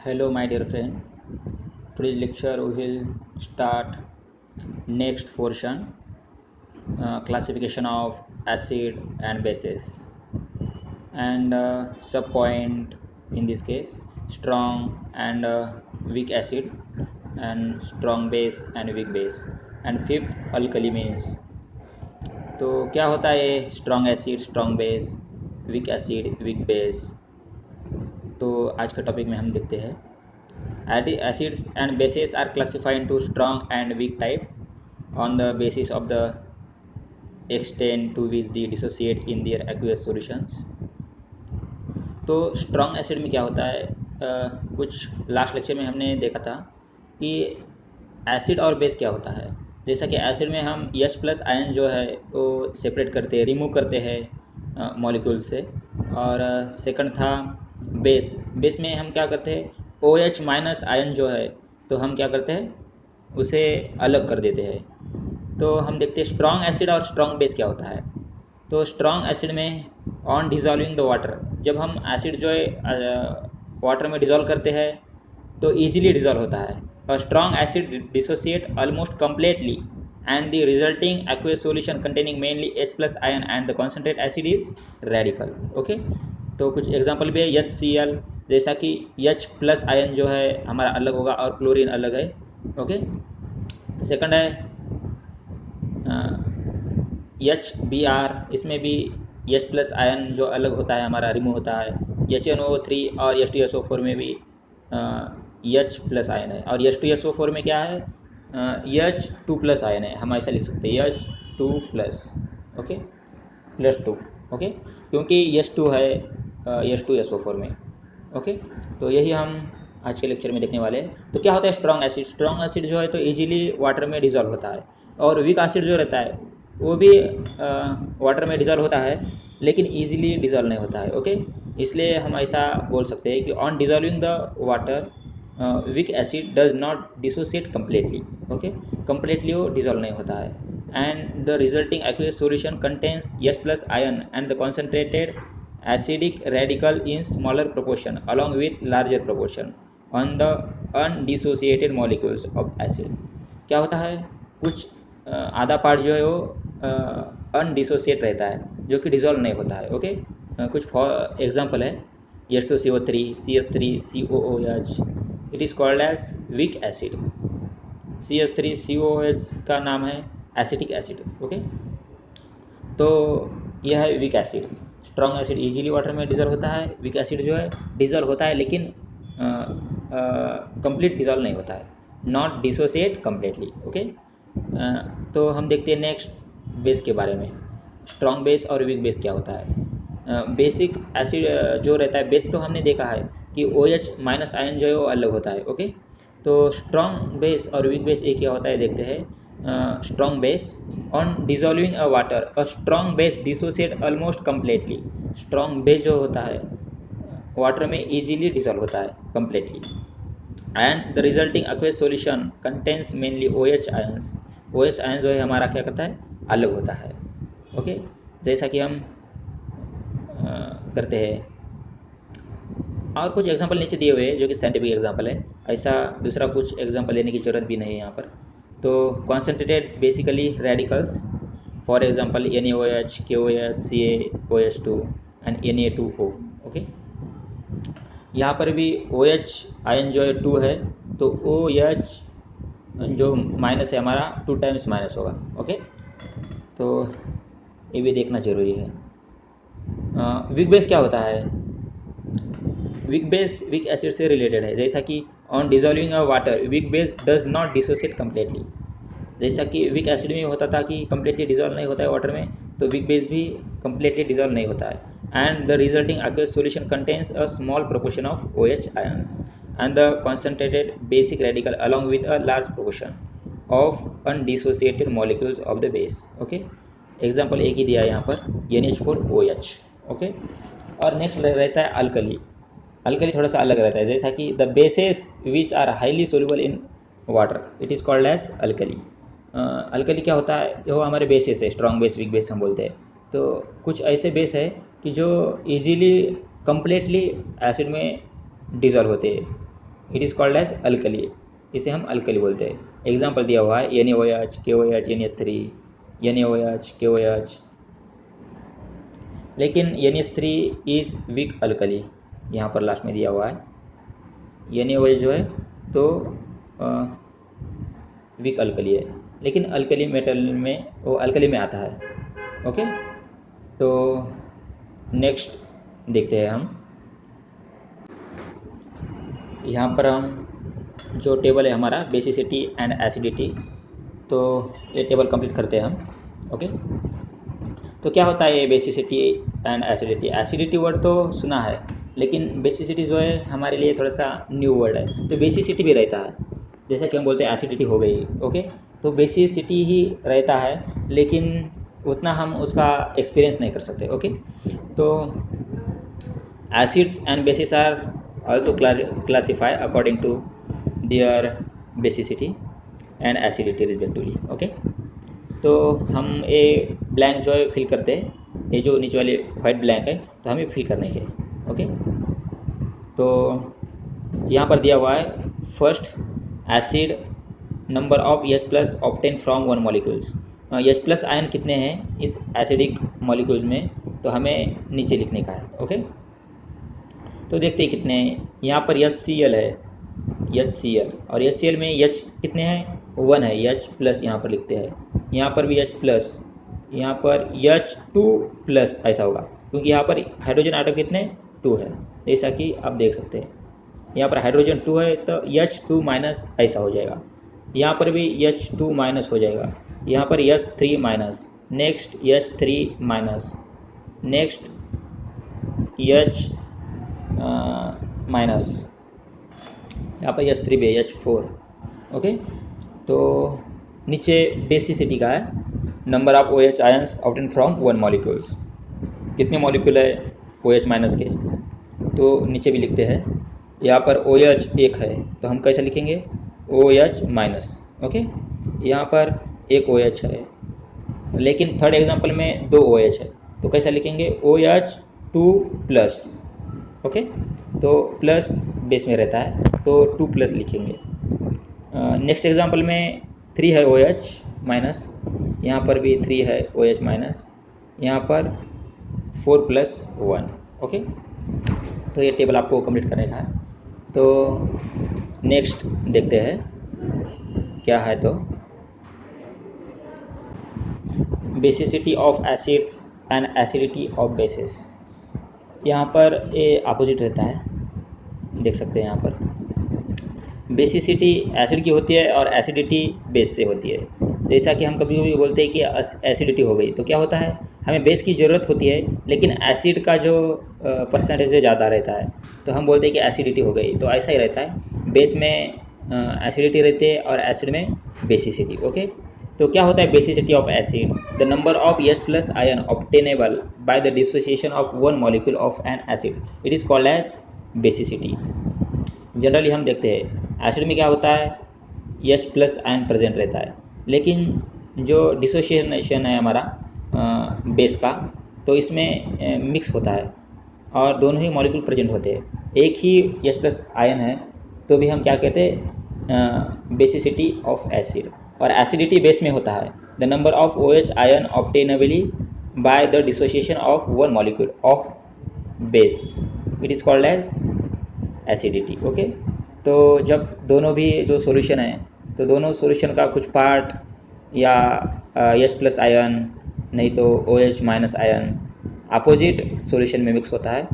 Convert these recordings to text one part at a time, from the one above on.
Hello, my dear friend. Today's lecture we will start next portion classification of acid and bases and sub point in this case strong and weak acid and strong base and weak base and fifth alkali means तो क्या होता है ये strong acid strong base weak acid weak base. तो आज का topic में हम देखते हैं acids and bases are classified into strong and weak type on the basis of the extent to which they dissociate in their aqueous solutions। तो strong acid में क्या होता है कुछ लास्ट लेक्चर में हमने देखा था कि एसिड और बेस क्या होता है। जैसा कि एसिड में हम H प्लस आयन जो है वो सेपरेट करते हैं, रिमूव करते हैं मॉलिक्यूल से। और सेकंड था बेस। बेस में हम क्या करते हैं, OH माइनस आयन जो है तो हम क्या करते हैं, उसे अलग कर देते हैं। तो हम देखते हैं स्ट्रॉन्ग एसिड और स्ट्रॉन्ग बेस क्या होता है। तो स्ट्रॉन्ग एसिड में ऑन डिजॉल्विंग द वाटर, जब हम एसिड जो है वाटर में डिजॉल्व करते हैं तो ईजिली डिजॉल्व होता है। और strong acid dissociate almost completely and the resulting aqueous solution containing mainly H plus ion and the concentrate acid is radical। Okay, तो कुछ एग्जांपल भी है HCl, जैसा कि H प्लस आयन जो है हमारा अलग होगा और क्लोरीन अलग है। ओके, सेकंड है HBr, इसमें भी H प्लस आयन जो अलग होता है हमारा रिमूव होता है। HNO3 और H2SO4 में भी H प्लस आयन है। और H2SO4 में क्या है, H2 प्लस आयन है। हम ऐसा लिख सकते हैं H2 plus, okay, plus 2, okay, क्योंकि H2 है H2SO4 में। ओके, तो यही हम आज के लेक्चर में देखने वाले हैं। तो क्या होता है स्ट्रॉन्ग एसिड। स्ट्रॉन्ग एसिड जो है तो इजीली वाटर में डिजॉल्व होता है। और वीक एसिड जो रहता है वो भी वाटर में डिजॉल्व होता है लेकिन ईजिली डिजॉल्व नहीं होता है। ओके, इसलिए हम ऐसा बोल सकते हैं कि on dissolving the water weak acid does not dissociate completely. Okay, completely वो डिजॉल्व नहीं होता है। And the resulting aqueous solution contains H plus ion and the concentrated acidic radical in smaller proportion along with larger proportion on the undissociated molecules of acid. क्या होता है, कुछ आधा part जो है वो अनडिसोसिएट रहता है जो कि डिजॉल्व नहीं होता है। ओके, कुछ एग्जांपल है H2CO3, CH3, COOH, it is called as weak acid. CH3COOH का नाम है एसिटिक एसिड। ओके, तो यह है weak acid. Strong acid easily water में डिजॉल्व होता है, वीक एसिड जो है डिजॉल्व होता है लेकिन कंप्लीट डिजॉल्व नहीं होता है, नॉट डिसोसिएट कम्प्लीटली। ओके, तो हम देखते हैं नेक्स्ट बेस के बारे में। स्ट्रॉन्ग बेस और वीक बेस क्या होता है। बेसिक एसिड जो रहता है बेस, तो हमने देखा है कि OH माइनस आयन जो है वो अलग होता है। ओके, तो स्ट्रॉन्ग बेस और वीक बेस एक क्या होता है देखते हैं। Strong base on dissolving a water a strong base dissociate almost completely. Strong base जो होता है वाटर में इजीली डिजॉल्व होता है completely. And the resulting aqueous solution contains mainly OH ions. OH ion जो है हमारा क्या करता है, अलग होता है। ओके, जैसा कि हम करते हैं। और कुछ एग्जांपल नीचे दिए हुए हैं जो कि साइंटिफिक एग्जांपल है, ऐसा दूसरा कुछ एग्जांपल लेने की ज़रूरत भी नहीं है यहाँ पर। तो concentrated basically radicals, for example NaOH, KOH, CaOH2 and Na2O। Okay, यहाँ पर भी OH आयन जो है 2 है तो OH जो माइनस है हमारा 2 टाइम्स माइनस होगा। ओके, तो ये भी देखना जरूरी है। वीक बेस क्या होता है। वीक बेस वीक एसिड से रिलेटेड है। जैसा कि on dissolving a water weak base does not dissociate completely. जैसा कि वीक एसिड में होता था कि कम्प्लीटली डिजॉल्व नहीं होता है वाटर में, तो वीक बेस भी कम्प्लीटली डिजॉल्व नहीं होता है। And the resulting aqueous solution contains a small proportion of OH ions and the concentrated basic radical along with a large proportion of undissociated molecules of the base। Okay, example एक ही दिया है यहाँ पर NH4OH। Okay, और next रहता है alkali. Alkali थोड़ा सा अलग रहता है, जैसा कि the bases which are highly soluble in water it is called as alkali. Alkali क्या होता है, जो हमारे बेसेस है, स्ट्रॉन्ग बेस वीक बेस हम बोलते हैं। तो कुछ ऐसे बेस है कि जो इजीली कम्प्लीटली एसिड में डिजॉल्व होते हैं it is called as alkali, इसे हम अल्कली बोलते हैं। एग्जाम्पल दिया हुआ है NaOH, KOH, NH3, NaOH, KOH। लेकिन NH3 इज़ वीक अल्कली, यहाँ पर लास्ट में दिया हुआ है। NaOH जो है तो वीक अल्कली है, लेकिन अल्कली मेटल में वो अल्कली में आता है। ओके, तो नेक्स्ट देखते हैं हम। यहाँ पर हम जो टेबल है हमारा बेसिसिटी एंड एसिडिटी, तो ये टेबल कंप्लीट करते हैं हम। ओके, तो क्या होता है ये basicity and acidity? Acidity word तो सुना है, लेकिन बेसिसिटी जो है हमारे लिए थोड़ा सा न्यू वर्ड है। तो बेसिसिटी भी रहता है, जैसा कि हम बोलते हैं एसिडिटी हो गई। ओके, तो बेसिसिटी ही रहता है, लेकिन उतना हम उसका एक्सपीरियंस नहीं कर सकते। ओके, तो acids and bases are also classified according to their basicity and acidity respectively। Okay, तो हम ये ब्लैंक जो है फिल करते हैं, ये जो नीचे वाली वाइट ब्लैंक है तो हमें फिल करने के। ओके, तो यहाँ पर दिया हुआ है first acid number of H+ obtain from one molecules. H+ ion कितने हैं इस एसिडिक मॉलिक्यूल्स में, तो हमें नीचे लिखने का है। ओके, तो देखते हैं कितने हैं। यहाँ पर HCl है, HCl, और HCl में H कितने हैं? 1 है, H+ यहाँ पर लिखते हैं। यहाँ पर भी H+, यहाँ पर H2+ ऐसा होगा, क्योंकि यहाँ पर हाइड्रोजन आटम कितने? 2 है, जैसा कि आप देख सकते हैं। यहाँ पर हाइड्रोजन 2 है तो H2- ऐसा हो जाएगा। यहाँ पर भी H2- हो जाएगा। यहाँ पर H3-, next H3-, next H-, यहाँ पर H3 भी है, H4। ओके, तो नीचे बेसिसिटी का है number of OH ions obtain from one molecules. कितने मॉलिक्यूल है OH- के, तो नीचे भी लिखते हैं। यहाँ पर OH 1 है तो हम कैसे लिखेंगे? OH-। ओके, यहाँ पर एक OH है, लेकिन थर्ड एग्जांपल में 2 OH है, तो कैसा लिखेंगे? OH2+। ओके, तो प्लस बेस में रहता है तो 2+ लिखेंगे। नेक्स्ट एग्जांपल में 3 है OH-, यहाँ पर भी 3 है OH-, यहाँ पर 4+1। ओके, तो ये टेबल आपको कंप्लीट करने का है। तो नेक्स्ट देखते हैं क्या है। तो basicity of acids and acidity of basis, यहाँ पर ये अपोजिट रहता है, देख सकते हैं। यहाँ पर बेसिसिटी एसिड की होती है और एसिडिटी बेस से होती है। जैसा कि हम कभी कभी बोलते हैं कि एसिडिटी हो गई, तो क्या होता है, हमें बेस की ज़रूरत होती है, लेकिन एसिड का जो परसेंटेज ज़्यादा रहता है, तो हम बोलते हैं कि एसिडिटी हो गई। तो ऐसा ही रहता है, बेस में एसिडिटी रहती है और एसिड में बेसिसिटी। ओके, तो क्या होता है basicity of acid? The number of H+ ion obtainable by the dissociation of one molecule of an acid, it is called as basicity. Generally हम देखते हैं एसिड में क्या होता है, H+ आयन प्रेजेंट रहता है, लेकिन जो डिसोसिएशन है हमारा बेस का, तो इसमें मिक्स होता है और दोनों ही मॉलिक्यूल प्रेजेंट होते हैं। एक ही H+ आयन है तो भी हम क्या कहते हैं, बेसिसिटी ऑफ एसिड। और एसिडिटी बेस में होता है the number of OH ion obtainably by the dissociation of one molecule of base, it is called as acidity. Okay, तो जब दोनों भी जो सॉल्यूशन है, तो दोनों सॉल्यूशन का कुछ पार्ट या H+ आयन नहीं तो OH- आयन अपोजिट सॉल्यूशन में मिक्स होता है,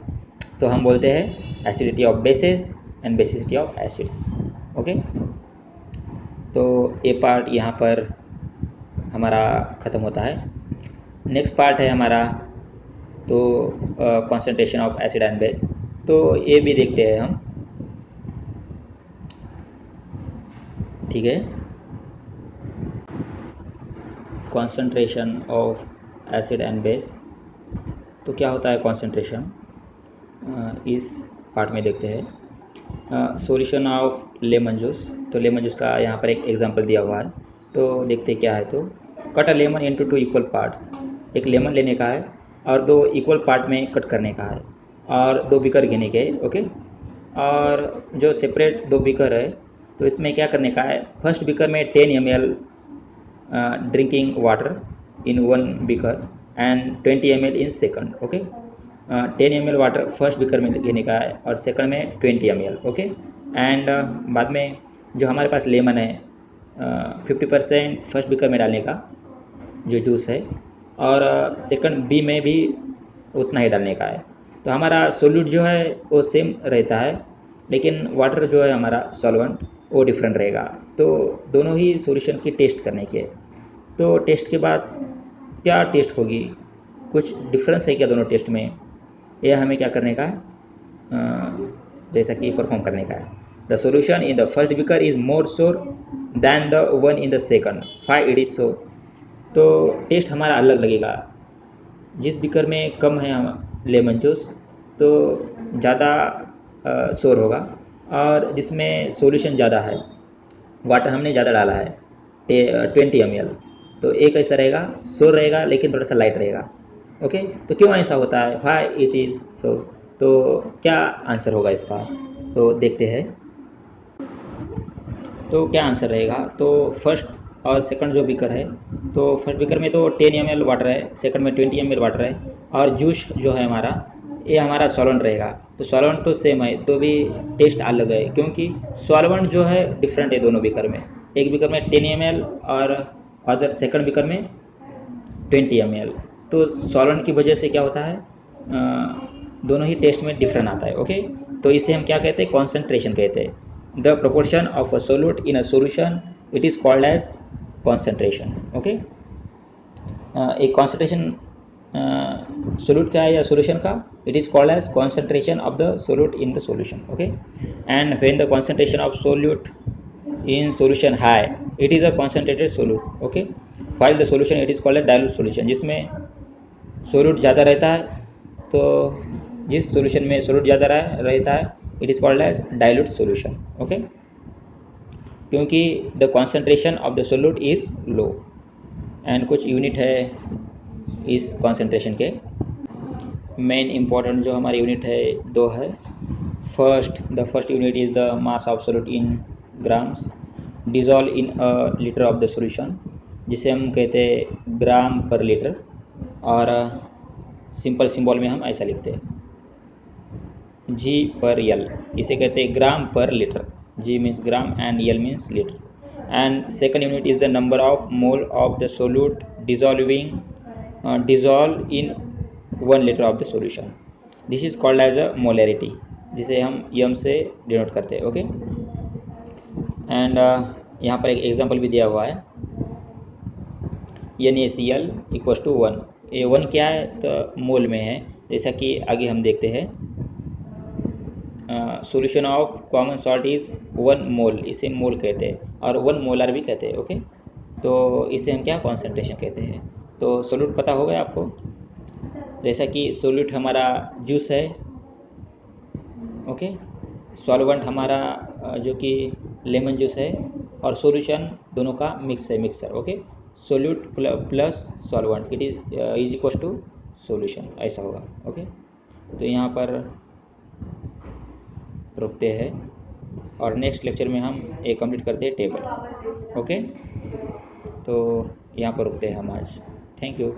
तो हम बोलते हैं acidity of basis and basicity of acids. Okay, तो ये पार्ट यहाँ पर हमारा ख़त्म होता है। नेक्स्ट पार्ट है हमारा तो concentration of acid and base, तो ये भी देखते हैं हम। ठीक है, concentration of acid and base, तो क्या होता है कॉन्सेंट्रेशन, इस पार्ट में देखते हैं। सॉल्यूशन ऑफ लेमन जूस, तो लेमन जूस का यहाँ पर एक एग्जांपल दिया हुआ है, तो देखते क्या है। तो cut a lemon into 2 equal parts, एक लेमन लेने का है और 2 इक्वल पार्ट में कट करने का है और 2 बीकर घेने के। ओके, और जो सेपरेट दो बीकर है, तो इसमें क्या करने का है, फर्स्ट बीकर में 10 ml drinking water in one beaker and 20 ml in second. Okay, 10 ml water first beaker में लेने का है और सेकंड में 20 ml। ओके, एंड बाद में जो हमारे पास लेमन है 50% फर्स्ट बीकर में डालने का जो जूस है, और सेकंड बी में भी उतना ही डालने का है। तो हमारा सोल्यूट जो है वो सेम रहता है, लेकिन वाटर जो है हमारा सॉल्वेंट वो डिफरेंट रहेगा। तो दोनों ही सॉल्यूशन की टेस्ट करने की है। तो टेस्ट के बाद क्या टेस्ट होगी, कुछ डिफरेंस है क्या दोनों टेस्ट में, यह हमें क्या करने का है, जैसा कि परफॉर्म करने का है। The solution in the first beaker is more sure than the one in the second, why it is so. तो टेस्ट हमारा अलग लगेगा। जिस बीकर में कम है लेमन जूस तो ज़्यादा शोर होगा, और जिसमें सॉल्यूशन ज़्यादा है, वाटर हमने ज़्यादा डाला है 20 ml, तो एक ऐसा रहेगा, शोर रहेगा लेकिन थोड़ा सा लाइट रहेगा। ओके, तो क्यों ऐसा होता है, व्हाई इट इज़ सो। तो क्या आंसर होगा इसका, तो देखते हैं। तो क्या आंसर रहेगा, तो फर्स्ट और सेकंड जो बीकर है, तो फर्स्ट बीकर में तो 10 ml वाटर है, सेकंड में 20 ml वाटर है, और जूस जो है हमारा ये हमारा सॉल्वेंट रहेगा। तो सॉल्वेंट तो सेम है, तो भी टेस्ट अलग है, क्योंकि सॉल्वेंट जो है डिफरेंट है दोनों बीकर में। एक बीकर में 10 ml और अदर सेकंड बीकर में 20 ml। तो सॉल्वेंट की वजह से क्या होता है, दोनों ही टेस्ट में डिफरेंट आता है। ओके, तो इसे हम क्या कहते हैं, कॉन्सेंट्रेशन कहते हैं। The proportion of a solute in a solution it is called as concentration. Okay, एक कॉन्सेंट्रेशन सोल्यूट का है या सॉल्यूशन का, it is called as concentration of the solute in the solution. Okay, and when the concentration of solute in solution high it is a concentrated solute। okay, while the solution it is called a dilute solution, जिसमें solute ज़्यादा रहता है, तो जिस solution में solute ज़्यादा रहता है it is called as dilute solution. Okay, क्योंकि the concentration of the solute is low. And कुछ यूनिट है इस कॉन्सेंट्रेशन के, मेन इंपॉर्टेंट जो हमारे यूनिट है दो है। The first unit is the mass of solute in grams dissolve in a litre of the solution, जिसे हम कहते हैं ग्राम पर लीटर, और सिंपल सिंबल में हम ऐसा लिखते हैं जी पर यल, इसे कहते हैं gram per litre. G means gram and L means litre. And second unit is the number of mole of the solute dissolve in 1 litre of the solution, this is called as a molarity, जिसे हम यम से denote करते हैं। Okay, and यहाँ पर एक example भी दिया हुआ है, NaCl इक्वस टू 1। ये 1 क्या है, तो मोल में है, जैसा कि आगे हम देखते हैं। Solution of common salt is 1 मोल, इसे मोल कहते हैं, और 1 मोलर भी कहते हैं। ओके, तो इसे हम क्या कॉन्सेंट्रेशन कहते हैं। तो सोल्यूट पता होगा आपको, जैसा कि सोल्यूट हमारा जूस है। ओके, सॉल्वेंट हमारा जो कि लेमन जूस है, और सॉल्यूशन दोनों का मिक्स है, mixer. Okay, solute plus solvent it is equal to solution, ऐसा होगा। ओके, तो यहाँ पर रुकते हैं, और नेक्स्ट लेक्चर में हम एक कंप्लीट करते हैं टेबल। ओके, तो यहाँ पर रुकते हैं हम आज। Thank you.